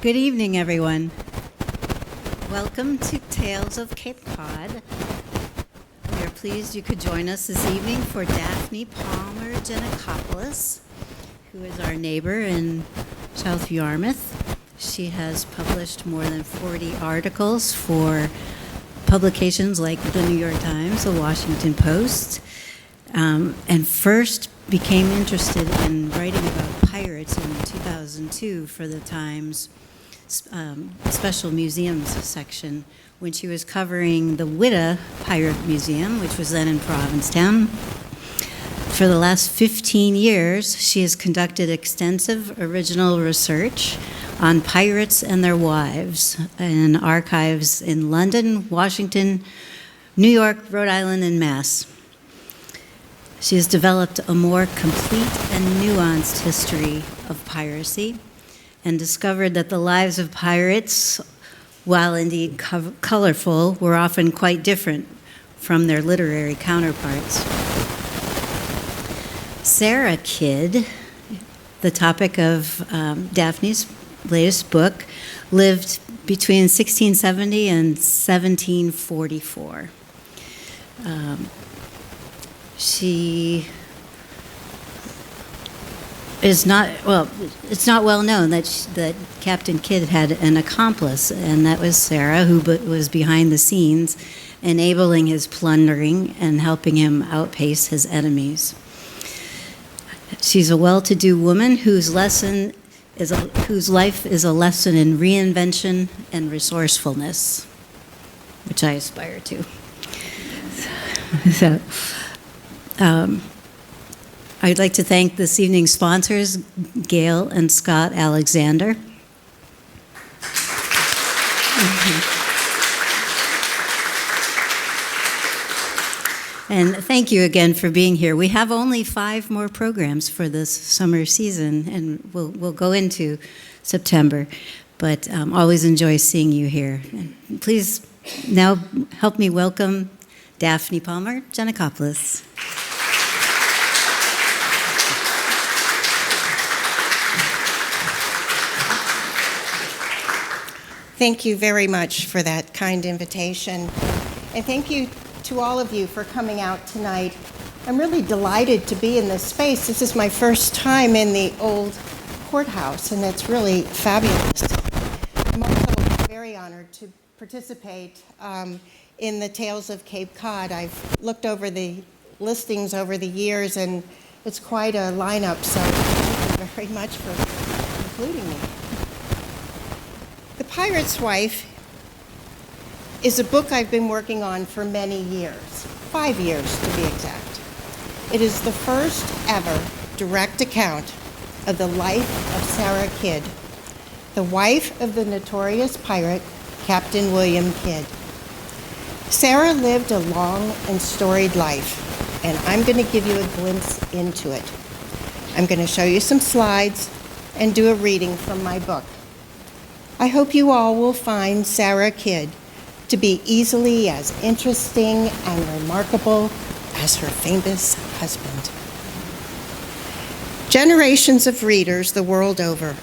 Good evening, everyone. Welcome to Tales of Cape Cod. We are pleased you could join us this evening for Daphne Palmer Geanacopoulos, who is our neighbor in South Yarmouth. She has published more than 40 articles for publications like the New York Times, the Washington Post, and first became interested in writing about pirates in 2002 for the Times Special Museums section when she was covering the Witta Pirate Museum, which was then in Provincetown. For the last 15 years, she has conducted extensive original research on pirates and their wives in archives in London, Washington, New York, Rhode Island, and Mass. She has developed a more complete and nuanced history of piracy and discovered that the lives of pirates, while indeed colorful, were often quite different from their literary counterparts. Sarah Kidd, the topic of Daphne's latest book, lived between 1670 and 1744. She is not, well, it's not well known that Captain Kidd had an accomplice, and that was Sarah, who was behind the scenes, enabling his plundering and helping him outpace his enemies. She's a well-to-do woman whose life is a lesson in reinvention and resourcefulness, which I aspire to. So, I'd like to thank this evening's sponsors, Gail and Scott Alexander. And thank you again for being here. We have only 5 more programs for this summer season, and we'll go into September. But always enjoy seeing you here. And please now help me welcome Daphne Palmer Geanacopoulos. Thank you very much for that kind invitation. And thank you to all of you for coming out tonight. I'm really delighted to be in this space. This is my first time in the old courthouse, and it's really fabulous. I'm also very honored to participate in the Tales of Cape Cod. I've looked over the listings over the years, and it's quite a lineup, so thank you very much for including me. The Pirate's Wife is a book I've been working on for many years, 5 years to be exact. It is the first ever direct account of the life of Sarah Kidd, the wife of the notorious pirate, Captain William Kidd. Sarah lived a long and storied life, and I'm going to give you a glimpse into it. I'm going to show you some slides and do a reading from my book. I hope you all will find Sarah Kidd to be easily as interesting and remarkable as her famous husband. Generations of readers the world over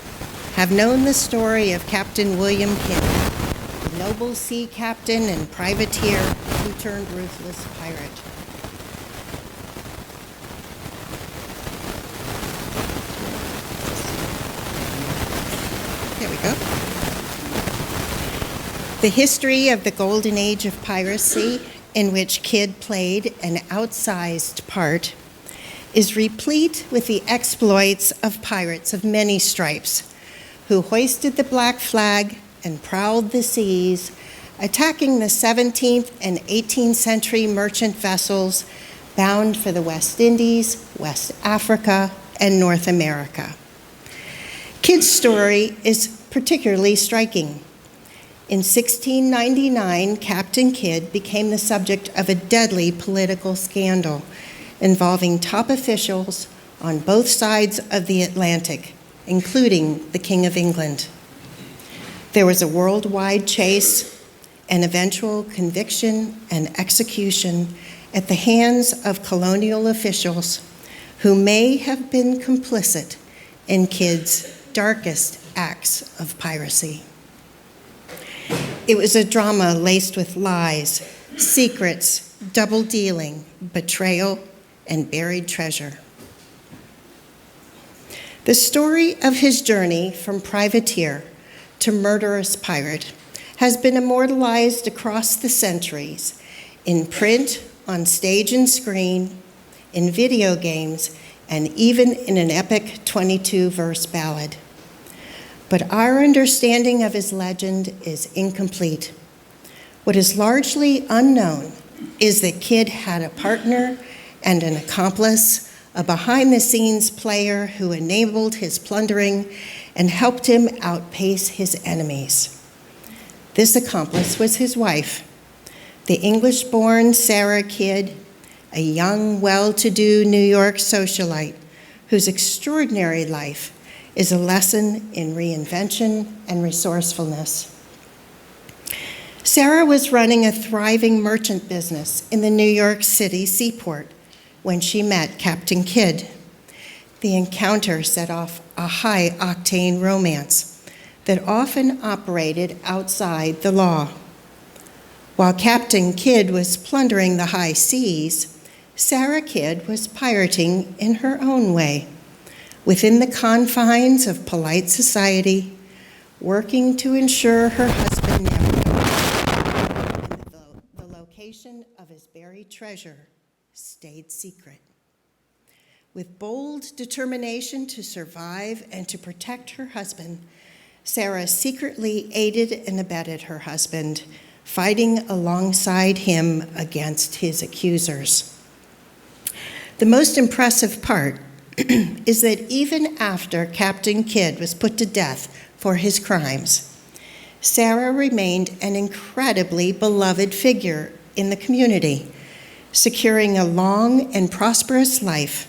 have known the story of Captain William Kidd, the noble sea captain and privateer who turned ruthless pirate. There we go. The history of the Golden Age of Piracy, in which Kidd played an outsized part, is replete with the exploits of pirates of many stripes, who hoisted the black flag and prowled the seas, attacking the 17th and 18th century merchant vessels bound for the West Indies, West Africa, and North America. Kidd's story is particularly striking. In 1699, Captain Kidd became the subject of a deadly political scandal involving top officials on both sides of the Atlantic, including the King of England. There was a worldwide chase, an eventual conviction and execution at the hands of colonial officials who may have been complicit in Kidd's darkest acts of piracy. It was a drama laced with lies, secrets, double-dealing, betrayal, and buried treasure. The story of his journey from privateer to murderous pirate has been immortalized across the centuries in print, on stage and screen, in video games, and even in an epic 22-verse ballad. But our understanding of his legend is incomplete. What is largely unknown is that Kidd had a partner and an accomplice, a behind-the-scenes player who enabled his plundering and helped him outpace his enemies. This accomplice was his wife, the English-born Sarah Kidd, a young, well-to-do New York socialite whose extraordinary life is a lesson in reinvention and resourcefulness. Sarah was running a thriving merchant business in the New York City seaport when she met Captain Kidd. The encounter set off a high-octane romance that often operated outside the law. While Captain Kidd was plundering the high seas, Sarah Kidd was pirating in her own way, within the confines of polite society, working to ensure her husband never knew, and the location of his buried treasure stayed secret. With bold determination to survive and to protect her husband, Sarah secretly aided and abetted her husband, fighting alongside him against his accusers. The most impressive part is that even after Captain Kidd was put to death for his crimes, Sarah remained an incredibly beloved figure in the community, securing a long and prosperous life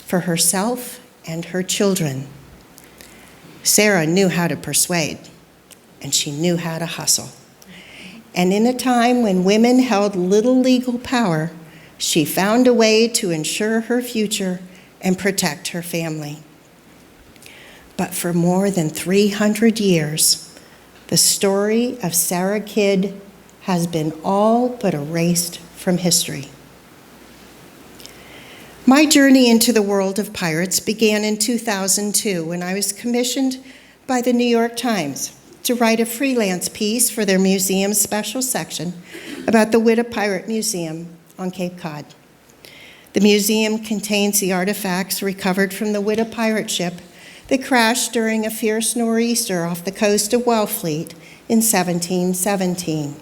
for herself and her children. Sarah knew how to persuade, and she knew how to hustle. And in a time when women held little legal power, she found a way to ensure her future and protect her family. But for more than 300 years, the story of Sarah Kidd has been all but erased from history. My journey into the world of pirates began in 2002 when I was commissioned by the New York Times to write a freelance piece for their museum's special section about the Witta Pirate Museum on Cape Cod. The museum contains the artifacts recovered from the Witta pirate ship that crashed during a fierce nor'easter off the coast of Wellfleet in 1717.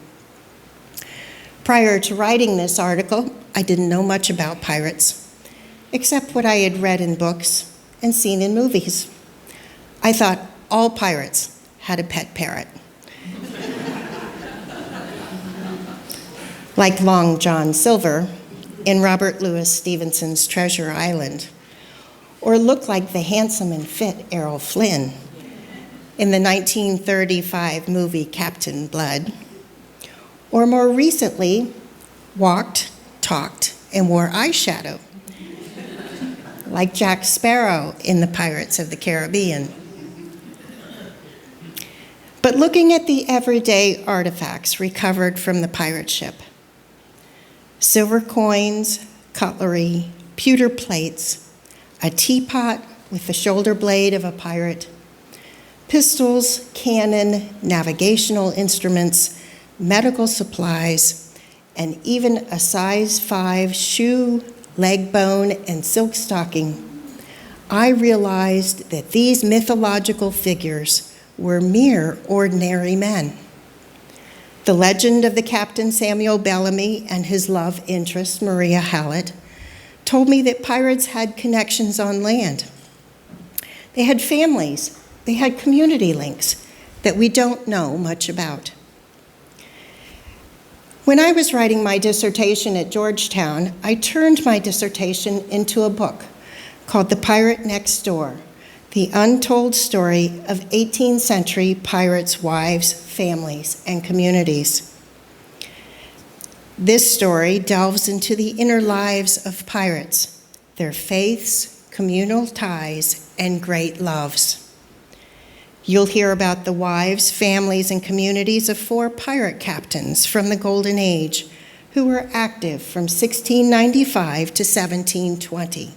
Prior to writing this article, I didn't know much about pirates, except what I had read in books and seen in movies. I thought all pirates had a pet parrot. Like Long John Silver in Robert Louis Stevenson's Treasure Island, or look like the handsome and fit Errol Flynn in the 1935 movie Captain Blood, or more recently, walked, talked, and wore eyeshadow, like Jack Sparrow in the Pirates of the Caribbean. But looking at the everyday artifacts recovered from the pirate ship, silver coins, cutlery, pewter plates, a teapot with the shoulder blade of a pirate, pistols, cannon, navigational instruments, medical supplies, and even a size 5 shoe, leg bone, and silk stocking, I realized that these mythological figures were mere ordinary men. The legend of the Captain Samuel Bellamy and his love interest, Maria Hallett, told me that pirates had connections on land. They had families, they had community links that we don't know much about. When I was writing my dissertation at Georgetown, I turned my dissertation into a book called The Pirate Next Door: The Untold Story of 18th Century Pirates' Wives, Families, and Communities. This story delves into the inner lives of pirates, their faiths, communal ties, and great loves. You'll hear about the wives, families, and communities of 4 pirate captains from the Golden Age who were active from 1695 to 1720.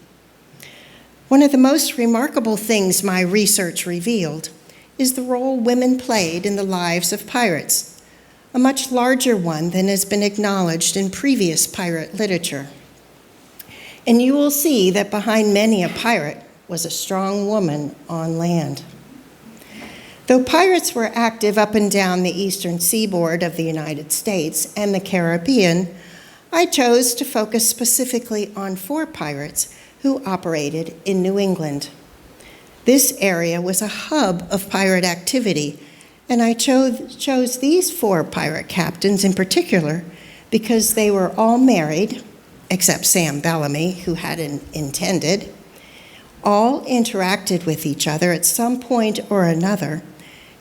One of the most remarkable things my research revealed is the role women played in the lives of pirates, a much larger one than has been acknowledged in previous pirate literature. And you will see that behind many a pirate was a strong woman on land. Though pirates were active up and down the eastern seaboard of the United States and the Caribbean, I chose to focus specifically on 4 pirates who operated in New England. This area was a hub of pirate activity, and I chose these 4 pirate captains in particular because they were all married, except Sam Bellamy, who hadn't intended, all interacted with each other at some point or another,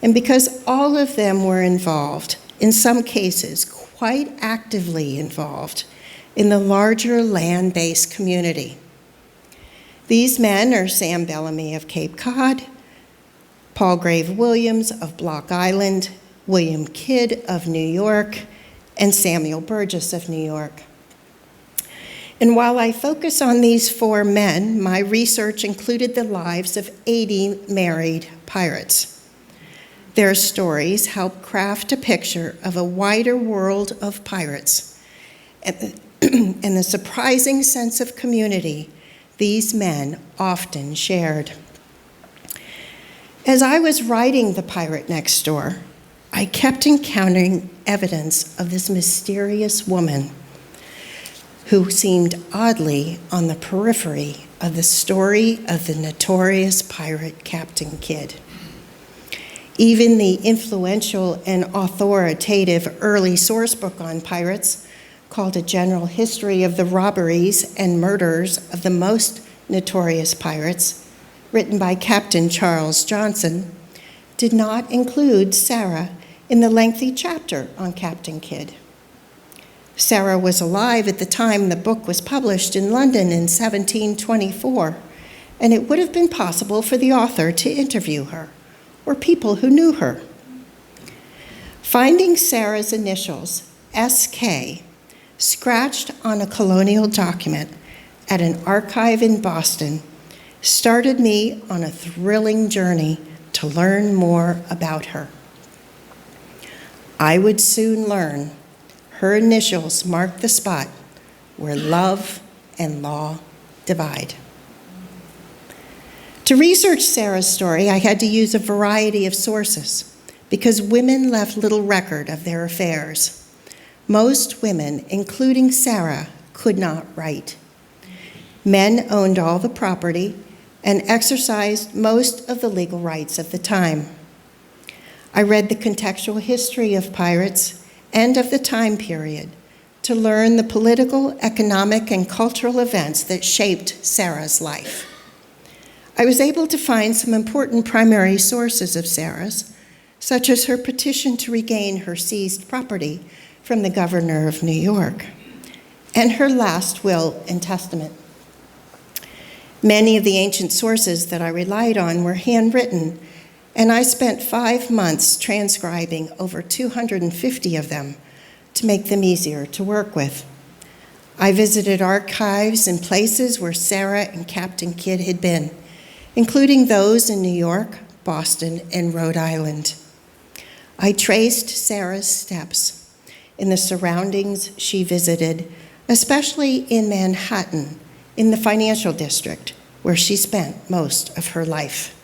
and because all of them were involved, in some cases quite actively involved, in the larger land-based community. These men are Sam Bellamy of Cape Cod, Paul Grave Williams of Block Island, William Kidd of New York, and Samuel Burgess of New York. And while I focus on these 4 men, my research included the lives of 80 married pirates. Their stories help craft a picture of a wider world of pirates and the surprising sense of community these men often shared. As I was writing The Pirate Next Door, I kept encountering evidence of this mysterious woman who seemed oddly on the periphery of the story of the notorious pirate Captain Kidd. Even the influential and authoritative early source book on pirates, called A General History of the Robberies and Murders of the Most Notorious Pirates, written by Captain Charles Johnson, did not include Sarah in the lengthy chapter on Captain Kidd. Sarah was alive at the time the book was published in London in 1724, and it would have been possible for the author to interview her, or people who knew her. Finding Sarah's initials, S.K., scratched on a colonial document at an archive in Boston started me on a thrilling journey to learn more about her. I would soon learn her initials marked the spot where love and law divide. To research Sarah's story, I had to use a variety of sources because women left little record of their affairs. Most women, including Sarah, could not write. Men owned all the property and exercised most of the legal rights of the time. I read the contextual history of pirates and of the time period to learn the political, economic, and cultural events that shaped Sarah's life. I was able to find some important primary sources of Sarah's, such as her petition to regain her seized property from the governor of New York, and her last will and testament. Many of the ancient sources that I relied on were handwritten, and I spent 5 months transcribing over 250 of them to make them easier to work with. I visited archives and places where Sarah and Captain Kidd had been, including those in New York, Boston, and Rhode Island. I traced Sarah's steps in the surroundings she visited, especially in Manhattan, in the financial district, where she spent most of her life.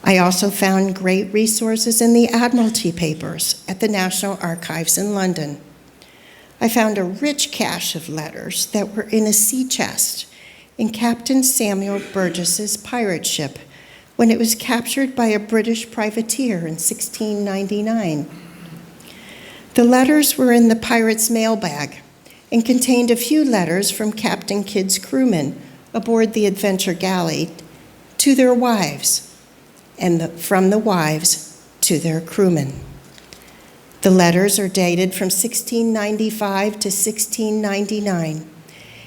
I also found great resources in the Admiralty papers at the National Archives in London. I found a rich cache of letters that were in a sea chest in Captain Samuel Burgess's pirate ship when it was captured by a British privateer in 1699. The letters were in the pirate's mailbag and contained a few letters from Captain Kidd's crewmen aboard the adventure galley to their wives, and from the wives to their crewmen. The letters are dated from 1695 to 1699,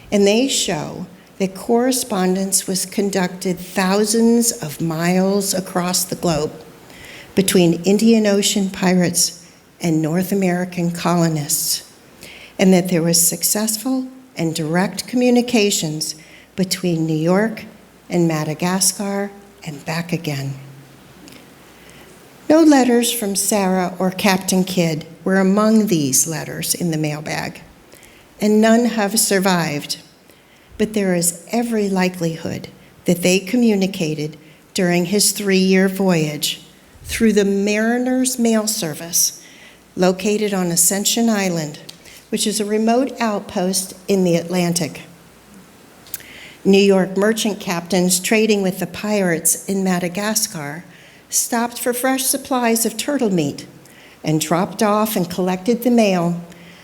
and they show that correspondence was conducted thousands of miles across the globe between Indian Ocean pirates and North American colonists, and that there was successful and direct communications between New York and Madagascar and back again. No letters from Sarah or Captain Kidd were among these letters in the mailbag, and none have survived, but there is every likelihood that they communicated during his 3-year voyage through the Mariner's Mail Service located on Ascension Island, which is a remote outpost in the Atlantic. New York merchant captains trading with the pirates in Madagascar stopped for fresh supplies of turtle meat and dropped off and collected the mail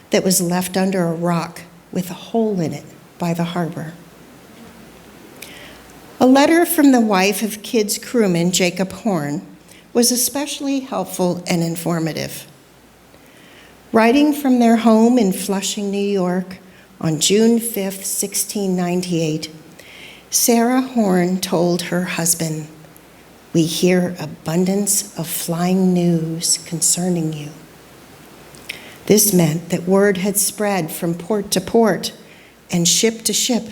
that was left under a rock with a hole in it by the harbor. A letter from the wife of Kidd's crewman, Jacob Horn, was especially helpful and informative. Writing from their home in Flushing, New York, on June 5, 1698, Sarah Horn told her husband, "We hear abundance of flying news concerning you." This meant that word had spread from port to port and ship to ship,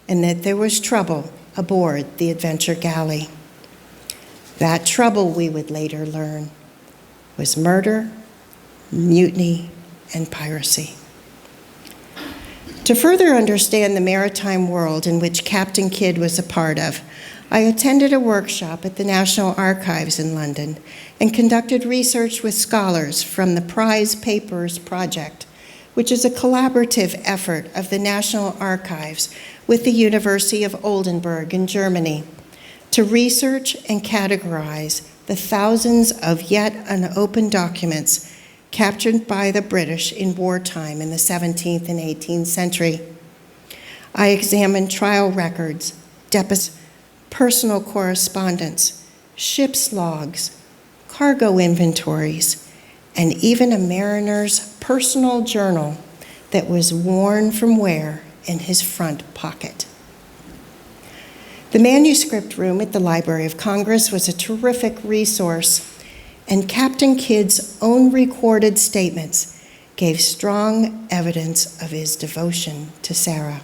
and that there was trouble aboard the adventure galley. That trouble, we would later learn, was murder, mutiny, and piracy. To further understand the maritime world in which Captain Kidd was a part of, I attended a workshop at the National Archives in London and conducted research with scholars from the Prize Papers Project, which is a collaborative effort of the National Archives with the University of Oldenburg in Germany to research and categorize the thousands of yet unopened documents captured by the British in wartime in the 17th and 18th century. I examined trial records, deposits, personal correspondence, ship's logs, cargo inventories, and even a mariner's personal journal that was worn from wear in his front pocket. The manuscript room at the Library of Congress was a terrific resource, and Captain Kidd's own recorded statements gave strong evidence of his devotion to Sarah.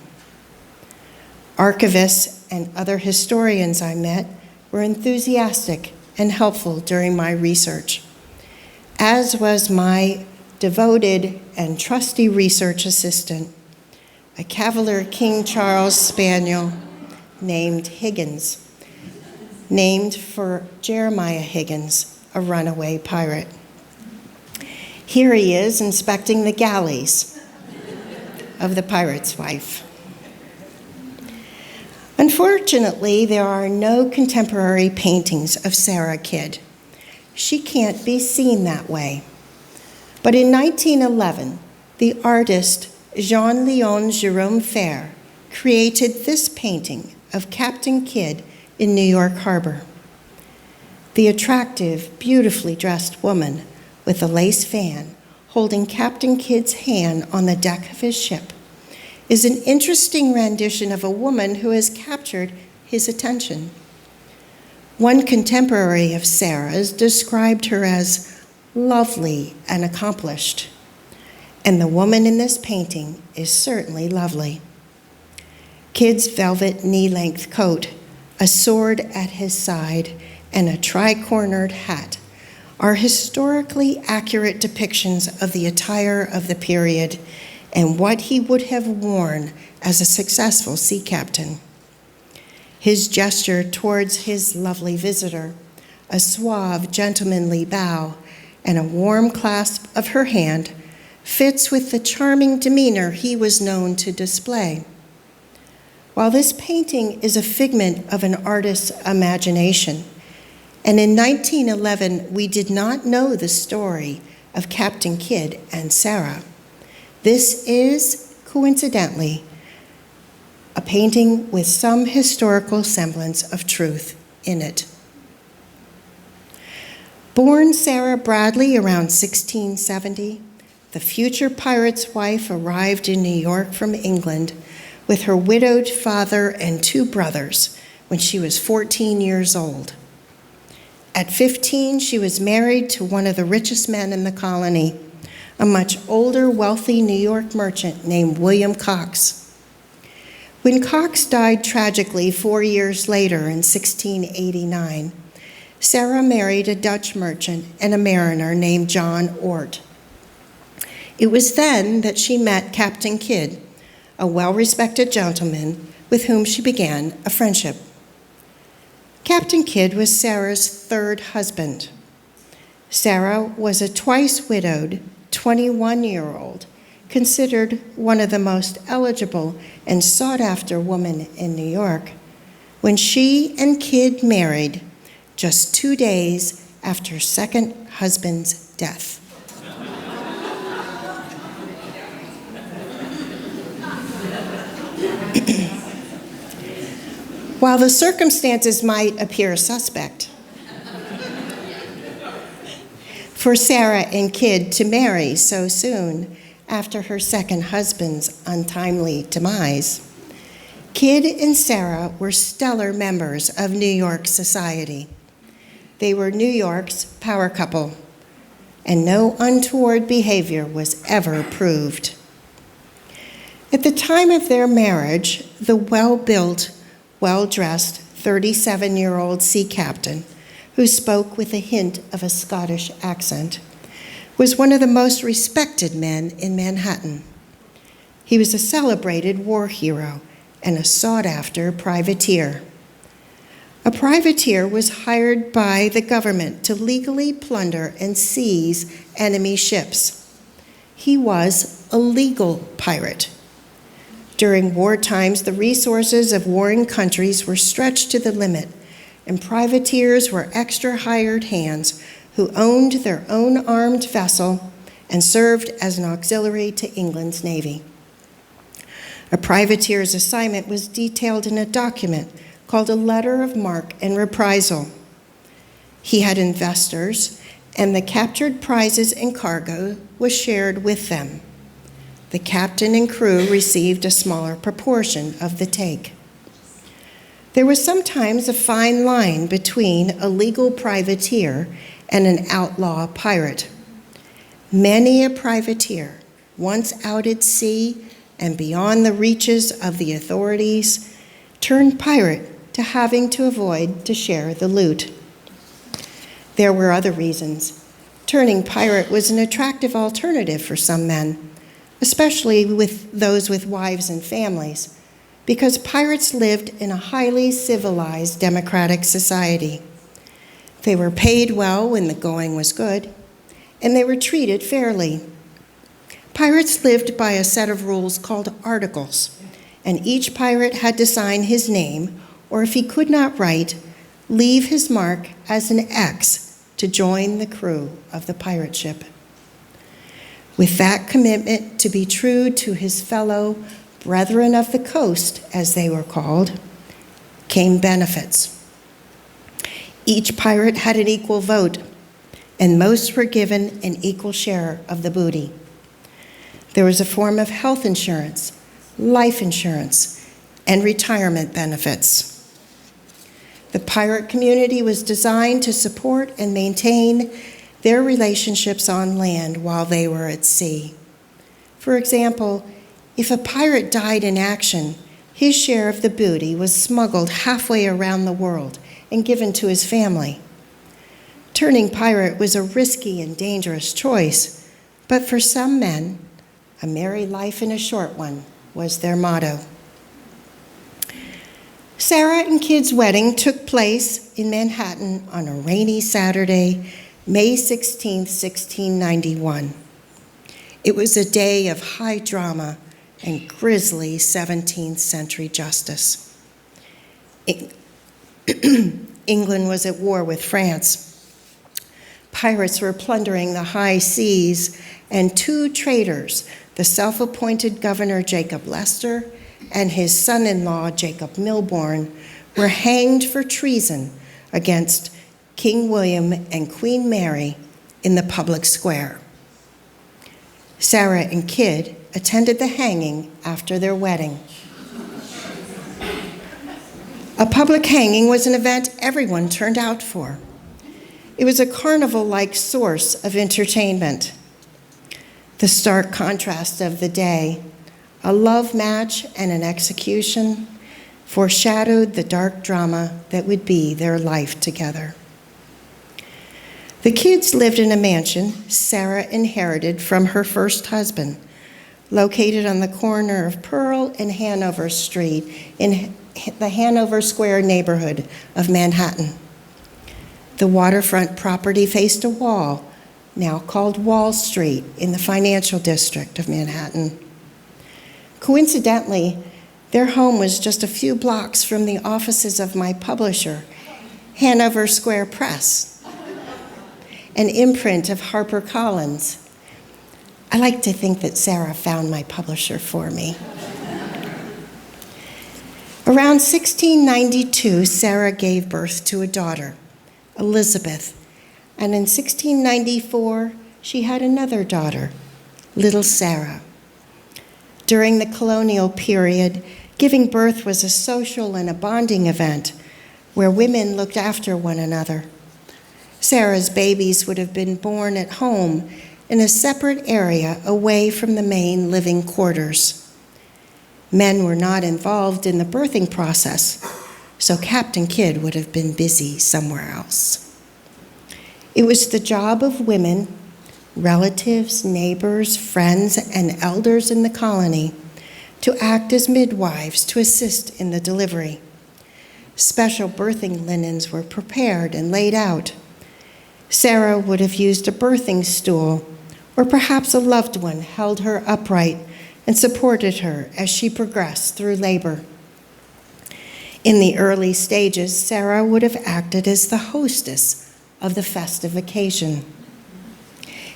Archivists and other historians I met were enthusiastic and helpful during my research, as was my devoted and trusty research assistant, a Cavalier King Charles Spaniel named Higgins, named for Jeremiah Higgins, a runaway pirate. Here he is inspecting the galleys of the pirate's wife. Unfortunately, there are no contemporary paintings of Sarah Kidd. She can't be seen that way. But in 1911, the artist Jean-Léon Jérôme Fer created this painting of Captain Kidd in New York Harbor. The attractive, beautifully dressed woman with a lace fan holding Captain Kidd's hand on the deck of his ship is an interesting rendition of a woman who has captured his attention. One contemporary of Sarah's described her as lovely and accomplished, and the woman in this painting is certainly lovely. Kidd's velvet knee-length coat, a sword at his side, and a tri-cornered hat are historically accurate depictions of the attire of the period and what he would have worn as a successful sea captain. His gesture towards his lovely visitor, a suave, gentlemanly bow, and a warm clasp of her hand, fits with the charming demeanor he was known to display. While this painting is a figment of an artist's imagination, and in 1911 we did not know the story of Captain Kidd and Sarah. This is, coincidentally, a painting with some historical semblance of truth in it. Born Sarah Bradley around 1670, the future pirate's wife arrived in New York from England with her widowed father and 2 brothers when she was 14 years old. At 15, she was married to one of the richest men in the colony, a much older, wealthy New York merchant named William Cox. When Cox died tragically 4 years later in 1689, Sarah married a Dutch merchant and a mariner named John Ort. It was then that she met Captain Kidd, a well-respected gentleman with whom she began a friendship. Captain Kidd was Sarah's 3rd husband. Sarah was a twice-widowed, 21-year-old, considered one of the most eligible and sought-after women in New York, when she and Kidd married just 2 days after her second husband's death. While the circumstances might appear suspect for Sarah and Kidd to marry so soon after her second husband's untimely demise, Kidd and Sarah were stellar members of New York society. They were New York's power couple, and no untoward behavior was ever proved. At the time of their marriage, the well-built, well-dressed 37-year-old sea captain, who spoke with a hint of a Scottish accent, was one of the most respected men in Manhattan. He was a celebrated war hero and a sought-after privateer. A privateer was hired by the government to legally plunder and seize enemy ships. He was a legal pirate. During war times, the resources of warring countries were stretched to the limit, and privateers were extra hired hands who owned their own armed vessel and served as an auxiliary to England's navy. A privateer's assignment was detailed in a document called a letter of marque and reprisal. He had investors, and the captured prizes and cargo was shared with them. The captain and crew received a smaller proportion of the take. There was sometimes a fine line between a legal privateer and an outlaw pirate. Many a privateer, once out at sea and beyond the reaches of the authorities, turned pirate to having to avoid to share the loot. There were other reasons. Turning pirate was an attractive alternative for some men, especially with those with wives and families, because pirates lived in a highly civilized democratic society. They were paid well when the going was good, and they were treated fairly. Pirates lived by a set of rules called articles, and each pirate had to sign his name, or if he could not write, leave his mark as an X to join the crew of the pirate ship. With that commitment to be true to his fellow brethren of the coast, as they were called, came benefits. Each pirate had an equal vote, and most were given an equal share of the booty. There was a form of health insurance, life insurance, and retirement benefits. The pirate community was designed to support and maintain their relationships on land while they were at sea. For example, if a pirate died in action, his share of the booty was smuggled halfway around the world and given to his family. Turning pirate was a risky and dangerous choice, but for some men, a merry life and a short one was their motto. Sarah and Kidd's wedding took place in Manhattan on a rainy Saturday, May 16, 1691. It was a day of high drama and grisly 17th century justice. England was at war with France. Pirates were plundering the high seas, and 2 traitors, the self-appointed Governor Jacob Leicester and his son-in-law Jacob Milborne, were hanged for treason against King William and Queen Mary in the public square. Sarah and Kid attended the hanging after their wedding. A public hanging was an event everyone turned out for. It was a carnival-like source of entertainment. The stark contrast of the day, a love match and an execution, foreshadowed the dark drama that would be their life together. The Kids lived in a mansion Sarah inherited from her first husband, located on the corner of Pearl and Hanover Street in the Hanover Square neighborhood of Manhattan. The waterfront property faced a wall, now called Wall Street, in the financial district of Manhattan. Coincidentally, their home was just a few blocks from the offices of my publisher, Hanover Square Press, an imprint of HarperCollins. I like to think that Sarah found my publisher for me. Around 1692, Sarah gave birth to a daughter, Elizabeth, and in 1694, she had another daughter, little Sarah. During the colonial period, giving birth was a social and a bonding event where women looked after one another. Sarah's babies would have been born at home in a separate area away from the main living quarters. Men were not involved in the birthing process, so Captain Kidd would have been busy somewhere else. It was the job of women, relatives, neighbors, friends, and elders in the colony to act as midwives to assist in the delivery. Special birthing linens were prepared and laid out. Sarah would have used a birthing stool, or perhaps a loved one held her upright and supported her as she progressed through labor. In the early stages, Sarah would have acted as the hostess of the festive occasion.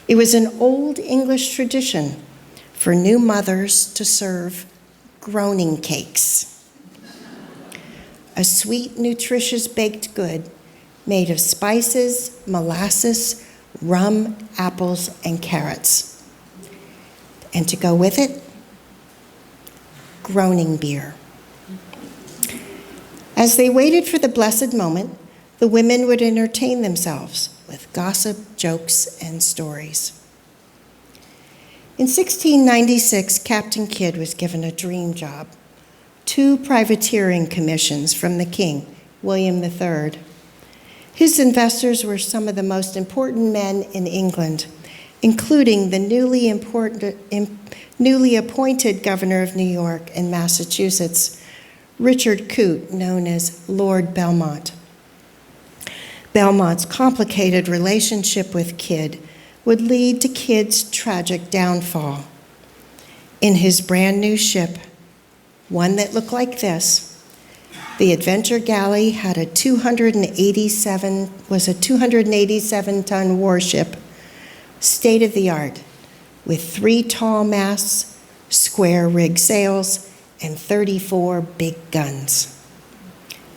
It was an old English tradition for new mothers to serve groaning cakes, a sweet, nutritious baked good made of spices, molasses, rum, apples, and carrots. And to go with it, groaning beer. As they waited for the blessed moment, the women would entertain themselves with gossip, jokes, and stories. In 1696, Captain Kidd was given a dream job, 2 privateering commissions from the King, William III. His investors were some of the most important men in England, including the newly appointed governor of New York and Massachusetts, Richard Coote, known as Lord Belmont. Belmont's complicated relationship with Kidd would lead to Kidd's tragic downfall. In his brand new ship, one that looked like this, the Adventure Galley was a 287-ton warship, state-of-the-art, with 3 tall masts, square rig sails, and 34 big guns.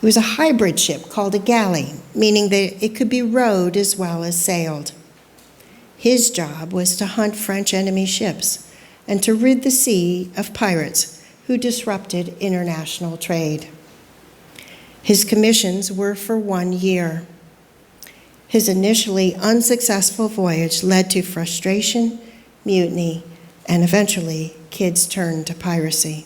It was a hybrid ship called a galley, meaning that it could be rowed as well as sailed. His job was to hunt French enemy ships and to rid the sea of pirates who disrupted international trade. His commissions were for 1 year. His initially unsuccessful voyage led to frustration, mutiny, and eventually Kidd's turn to piracy.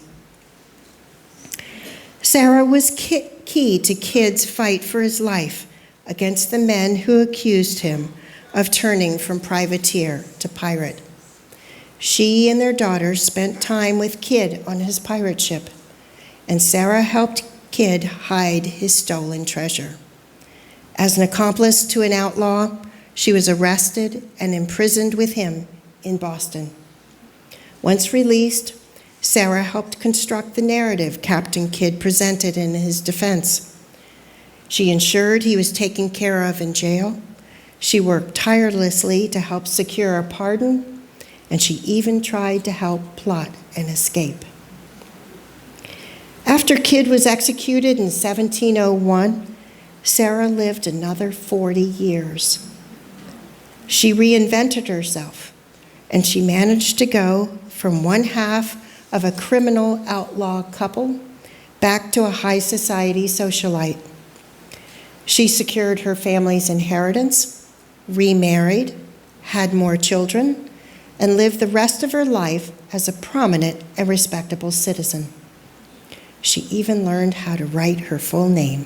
Sarah was key to Kidd's fight for his life against the men who accused him of turning from privateer to pirate. She and their daughters spent time with Kidd on his pirate ship, and Sarah helped Kidd hide his stolen treasure. As an accomplice to an outlaw, she was arrested and imprisoned with him in Boston. Once released, Sarah helped construct the narrative Captain Kidd presented in his defense. She ensured he was taken care of in jail. She worked tirelessly to help secure a pardon, and she even tried to help plot an escape. After Kidd was executed in 1701, Sarah lived another 40 years. She reinvented herself, and she managed to go from one half of a criminal outlaw couple back to a high society socialite. She secured her family's inheritance, remarried, had more children, and lived the rest of her life as a prominent and respectable citizen. She even learned how to write her full name.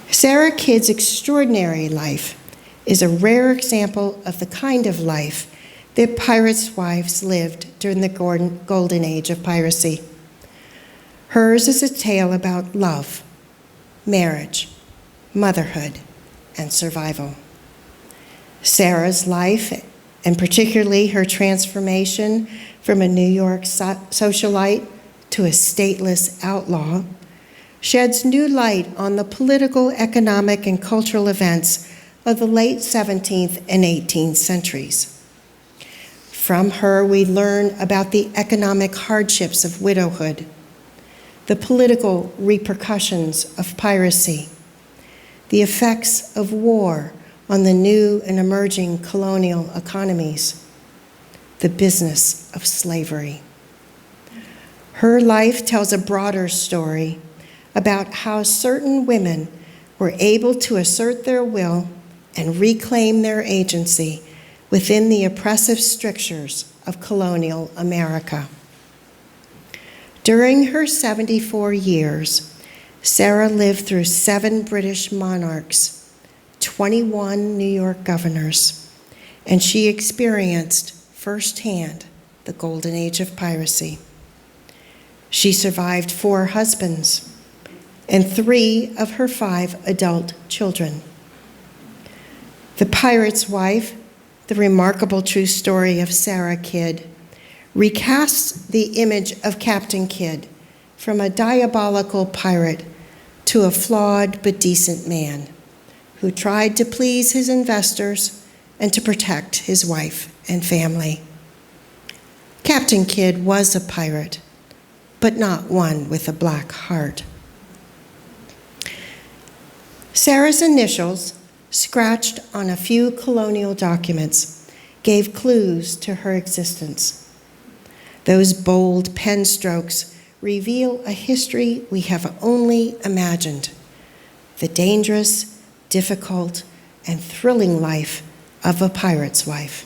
Sarah Kidd's extraordinary life is a rare example of the kind of life that pirates' wives lived during the Golden Age of Piracy. Hers is a tale about love, marriage, motherhood, and survival. Sarah's life, and particularly her transformation from a New York socialite to a stateless outlaw, sheds new light on the political, economic, and cultural events of the late 17th and 18th centuries. From her, we learn about the economic hardships of widowhood, the political repercussions of piracy, the effects of war on the new and emerging colonial economies, the business of slavery. Her life tells a broader story about how certain women were able to assert their will and reclaim their agency within the oppressive strictures of colonial America. During her 74 years, Sarah lived through 7 British monarchs, 21 New York governors, and she experienced firsthand the Golden Age of Piracy. She survived 4 husbands and 3 of her 5 adult children. The Pirate's Wife, the remarkable true story of Sarah Kidd, recasts the image of Captain Kidd from a diabolical pirate to a flawed but decent man who tried to please his investors and to protect his wife and family. Captain Kidd was a pirate, but not one with a black heart. Sarah's initials, scratched on a few colonial documents, gave clues to her existence. Those bold pen strokes reveal a history we have only imagined, the dangerous, difficult, and thrilling life of a pirate's wife.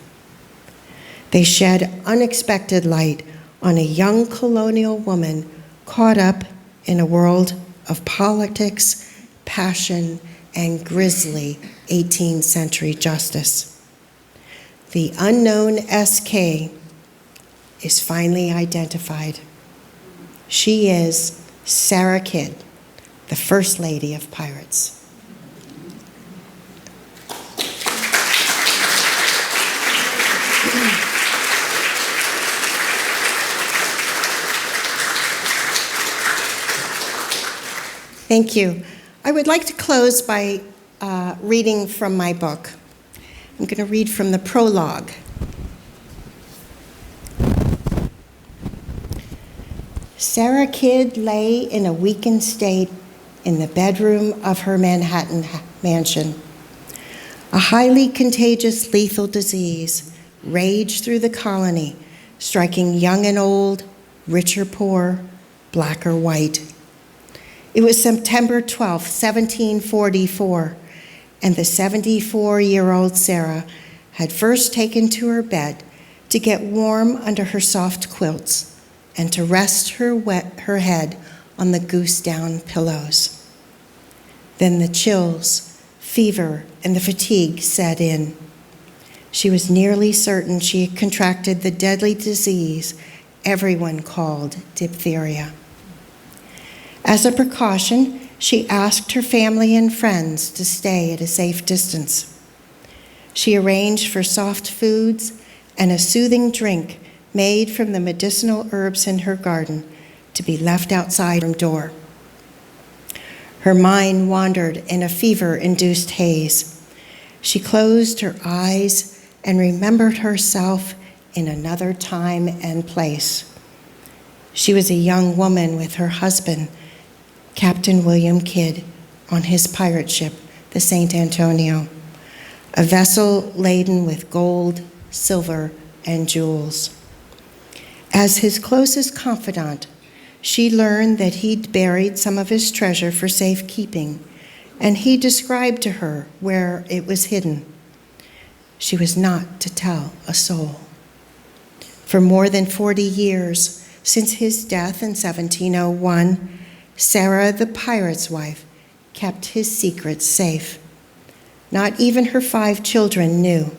They shed unexpected light on a young colonial woman caught up in a world of politics, passion, and grisly 18th century justice. The unknown SK is finally identified. She is Sarah Kidd, the First Lady of Pirates. Thank you. I would like to close by reading from my book. I'm going to read from the prologue. Sarah Kidd lay in a weakened state in the bedroom of her Manhattan mansion. A highly contagious, lethal disease raged through the colony, striking young and old, rich or poor, black or white. It was September 12, 1744, and the 74-year-old Sarah had first taken to her bed to get warm under her soft quilts and to rest her head on the goose-down pillows. Then the chills, fever, and the fatigue set in. She was nearly certain she had contracted the deadly disease everyone called diphtheria. As a precaution, she asked her family and friends to stay at a safe distance. She arranged for soft foods and a soothing drink made from the medicinal herbs in her garden to be left outside her door. Her mind wandered in a fever-induced haze. She closed her eyes and remembered herself in another time and place. She was a young woman with her husband, Captain William Kidd, on his pirate ship, the St. Antonio, a vessel laden with gold, silver, and jewels. As his closest confidant, she learned that he'd buried some of his treasure for safekeeping, and he described to her where it was hidden. She was not to tell a soul. For more than 40 years, since his death in 1701, Sarah, the pirate's wife, kept his secrets safe. Not even her 5 children knew.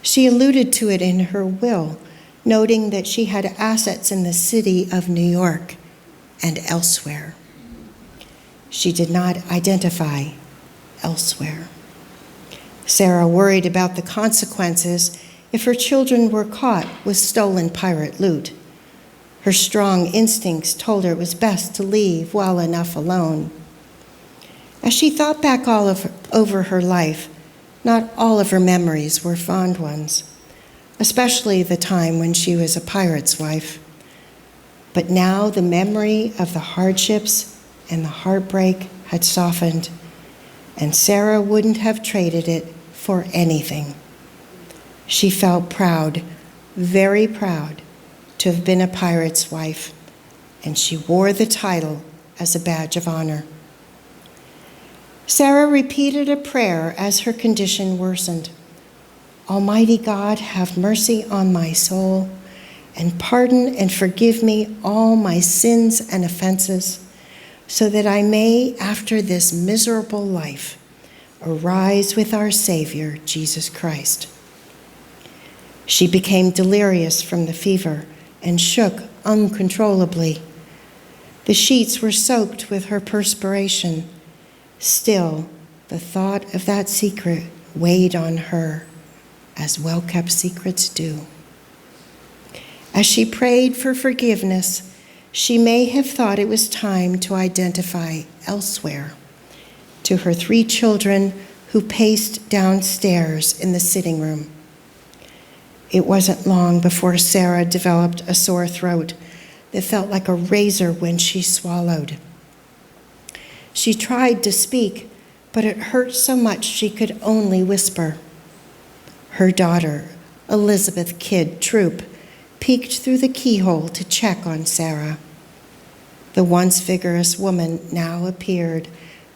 She alluded to it in her will, noting that she had assets in the city of New York and elsewhere. She did not identify elsewhere. Sarah worried about the consequences if her children were caught with stolen pirate loot. Her strong instincts told her it was best to leave well enough alone. As she thought back over her life, not all of her memories were fond ones, especially the time when she was a pirate's wife. But now the memory of the hardships and the heartbreak had softened, and Sarah wouldn't have traded it for anything. She felt proud, very proud, to have been a pirate's wife, and she wore the title as a badge of honor. Sarah repeated a prayer as her condition worsened. Almighty God, have mercy on my soul, and pardon and forgive me all my sins and offenses, so that I may, after this miserable life, arise with our Savior, Jesus Christ. She became delirious from the fever and shook uncontrollably. The sheets were soaked with her perspiration. Still, the thought of that secret weighed on her, as well-kept secrets do. As she prayed for forgiveness, she may have thought it was time to identify elsewhere, to her 3 children who paced downstairs in the sitting room. It wasn't long before Sarah developed a sore throat that felt like a razor when she swallowed. She tried to speak, but it hurt so much she could only whisper. Her daughter, Elizabeth Kidd Troop, peeked through the keyhole to check on Sarah. The once vigorous woman now appeared,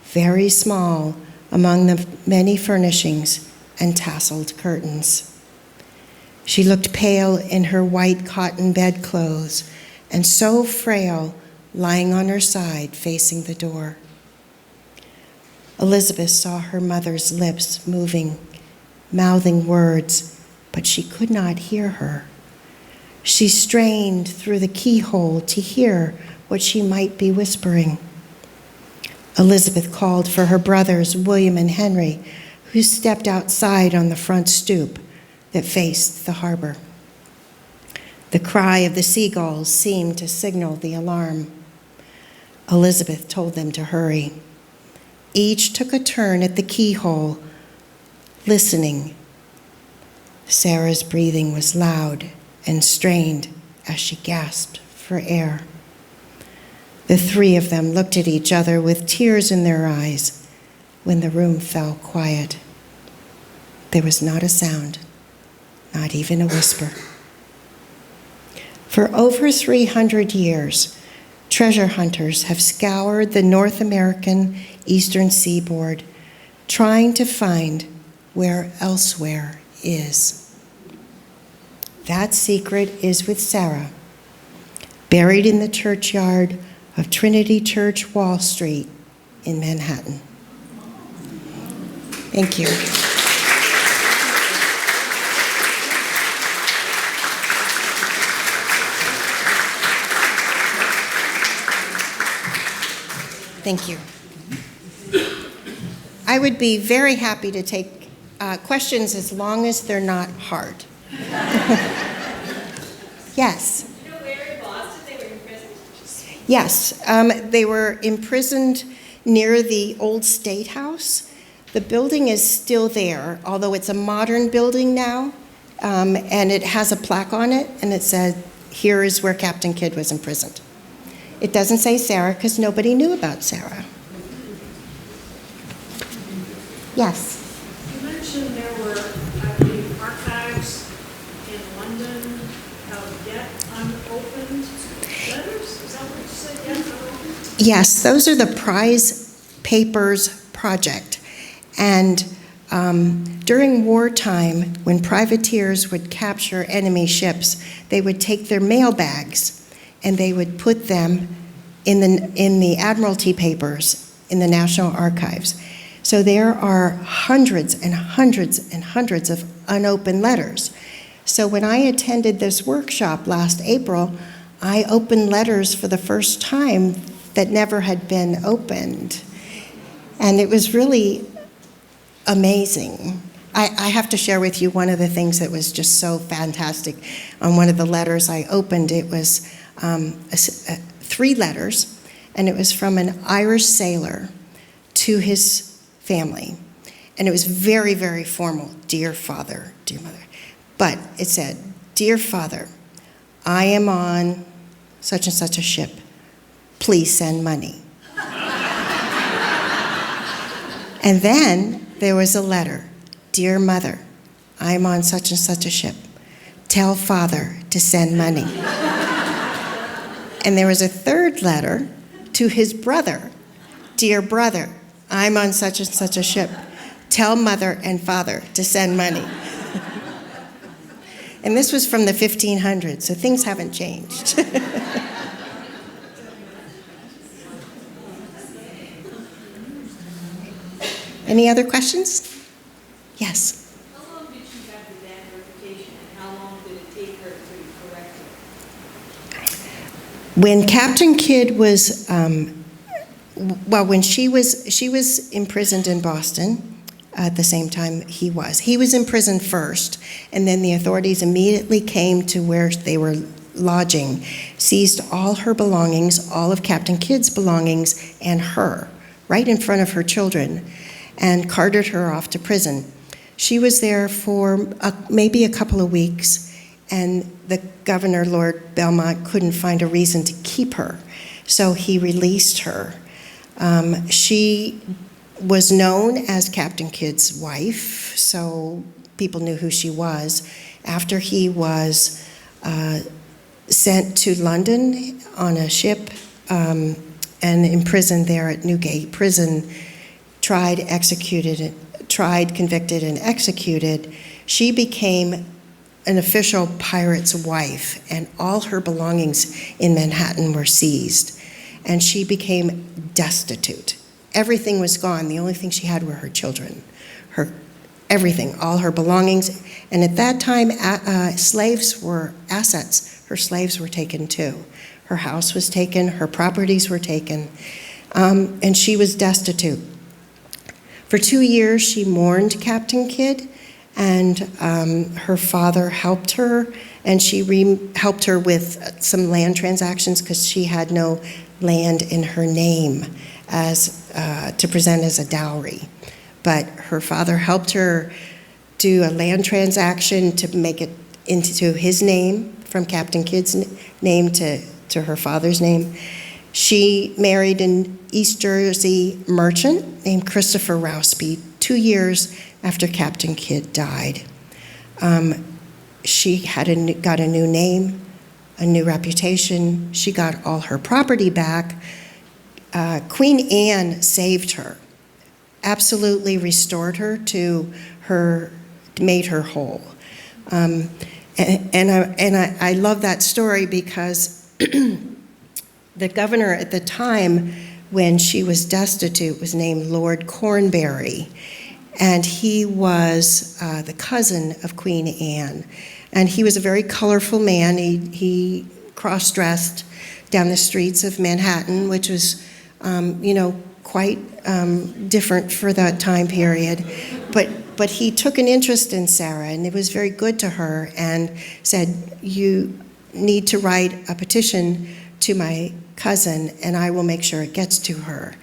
very small among the many furnishings and tasseled curtains. She looked pale in her white cotton bedclothes and so frail, lying on her side facing the door. Elizabeth saw her mother's lips moving, mouthing words, but she could not hear her. She strained through the keyhole to hear what she might be whispering. Elizabeth called for her brothers, William and Henry, who stepped outside on the front stoop that faced the harbor. The cry of the seagulls seemed to signal the alarm. Elizabeth told them to hurry. Each took a turn at the keyhole, listening. Sarah's breathing was loud and strained as she gasped for air. The 3 of them looked at each other with tears in their eyes when the room fell quiet. There was not a sound, not even a whisper. For over 300 years, treasure hunters have scoured the North American eastern seaboard, trying to find where elsewhere is. That secret is with Sarah, buried in the churchyard of Trinity Church, Wall Street in Manhattan. Thank you. Thank you. I would be very happy to take questions as long as they're not hard. Yes. You know where in Boston they were imprisoned? Yes, they were imprisoned near the old State House. The building is still there, although it's a modern building now, and it has a plaque on it, and it said, "Here is where Captain Kidd was imprisoned." It doesn't say Sarah because nobody knew about Sarah. Yes? You mentioned there were, I believe, archives in London of yet unopened letters? Is that what you said, yet unopened? Yes, those are the Prize Papers Project. And during wartime, when privateers would capture enemy ships, they would take their mail bags and they would put them in the Admiralty papers in the National Archives. So there are hundreds and hundreds and hundreds of unopened letters. So when I attended this workshop last April, I opened letters for the first time that never had been opened. And it was really amazing. I have to share with you one of the things that was just so fantastic. On one of the letters I opened, it was 3 letters, and it was from an Irish sailor to his family. And it was very, very formal. "Dear father, dear mother." But it said, "Dear father, I am on such and such a ship. Please send money." And then there was a letter. "Dear mother, I am on such and such a ship. Tell father to send money." And there was a third letter to his brother. "Dear brother, I'm on such and such a ship. Tell mother and father to send money." And this was from the 1500s, so things haven't changed. Any other questions? Yes. How long did she have the bad reputation, and how long did it take her to correct it? When Captain Kidd was, when she was imprisoned in Boston at the same time he was. He was imprisoned first, and then the authorities immediately came to where they were lodging, seized all her belongings, all of Captain Kidd's belongings, and her, right in front of her children, and carted her off to prison. She was there for maybe a couple of weeks, and the governor, Lord Belmont, couldn't find a reason to keep her, so he released her. She was known as Captain Kidd's wife, so people knew who she was. After he was sent to London on a ship and imprisoned there at Newgate Prison, tried, convicted, and executed, she became an official pirate's wife, and all her belongings in Manhattan were seized, and she became destitute. Everything was gone. The only thing she had were her children, everything, all her belongings. And at that time, slaves were assets. Her slaves were taken too. Her house was taken, her properties were taken, and she was destitute. For 2 years, she mourned Captain Kidd, and her father helped her, and she helped her with some land transactions because she had no land in her name to present as a dowry. But her father helped her do a land transaction to make it into his name, from Captain Kidd's name to her father's name. She married an East Jersey merchant named Christopher Rousby 2 years after Captain Kidd died. She got a new name, a new reputation. She got all her property back. Queen Anne saved her, absolutely restored her to her, made her whole. And I love that story because the governor at the time when she was destitute was named Lord Cornbury, and he was the cousin of Queen Anne. And he was a very colorful man. He cross-dressed down the streets of Manhattan, which was, quite different for that time period. But he took an interest in Sarah, and it was very good to her, and said, "You need to write a petition to my cousin, and I will make sure it gets to her."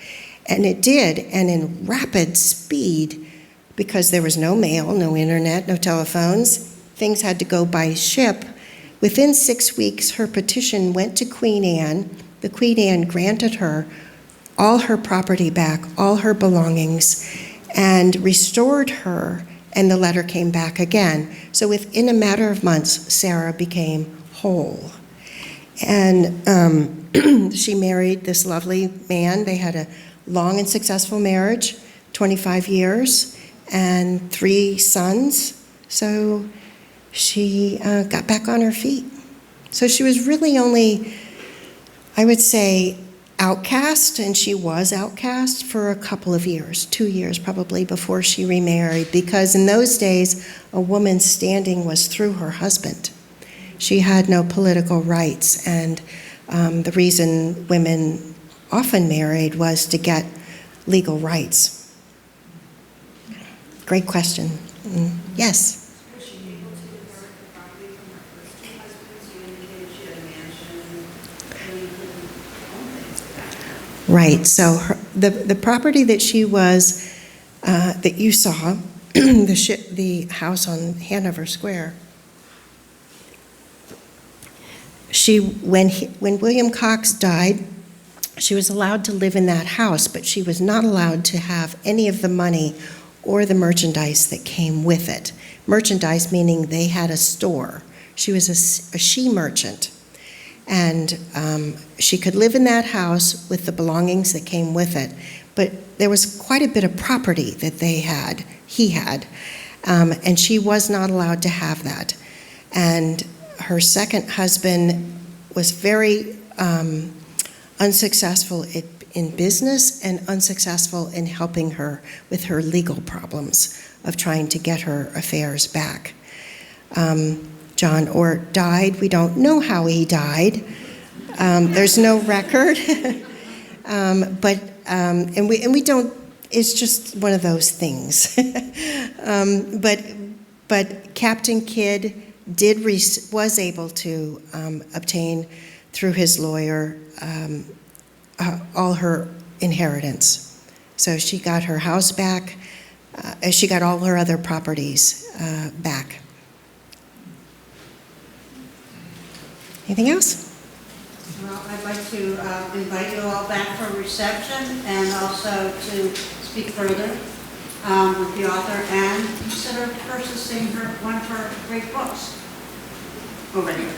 And it did, and in rapid speed, because there was no mail, no internet, no telephones, things had to go by ship. Within 6 weeks, her petition went to Queen Anne. The Queen Anne granted her all her property back, all her belongings, and restored her, and the letter came back again. So within a matter of months, Sarah became whole. And she married this lovely man. They had a long and successful marriage, 25 years, and 3 sons. So she got back on her feet. So she was really only, I would say, outcast, and she was outcast for a couple of years, 2 years probably, before she remarried, because in those days, a woman's standing was through her husband. She had no political rights, and the reason women often married was to get legal rights. Great question. Yes? Was she able to inherit the property from her first 2 husbands? You indicated she had a mansion, so you couldn't own things at that time. Right, so the property that she was, that you saw, the house on Hanover Square, when William Cox died, she was allowed to live in that house, but she was not allowed to have any of the money or the merchandise that came with it. Merchandise meaning they had a store. She was a she merchant. And she could live in that house with the belongings that came with it. But there was quite a bit of property that he had, and she was not allowed to have that. And her second husband was very unsuccessful in business and unsuccessful in helping her with her legal problems of trying to get her affairs back. John Ort died. We don't know how he died. There's no record. And we don't, it's just one of those things. But Captain Kidd was able to obtain through his lawyer all her inheritance. So she got her house back. She got all her other properties back. Anything else? Well, I'd like to invite you all back for reception and also to speak further with the author and consider purchasing one of her great books over here.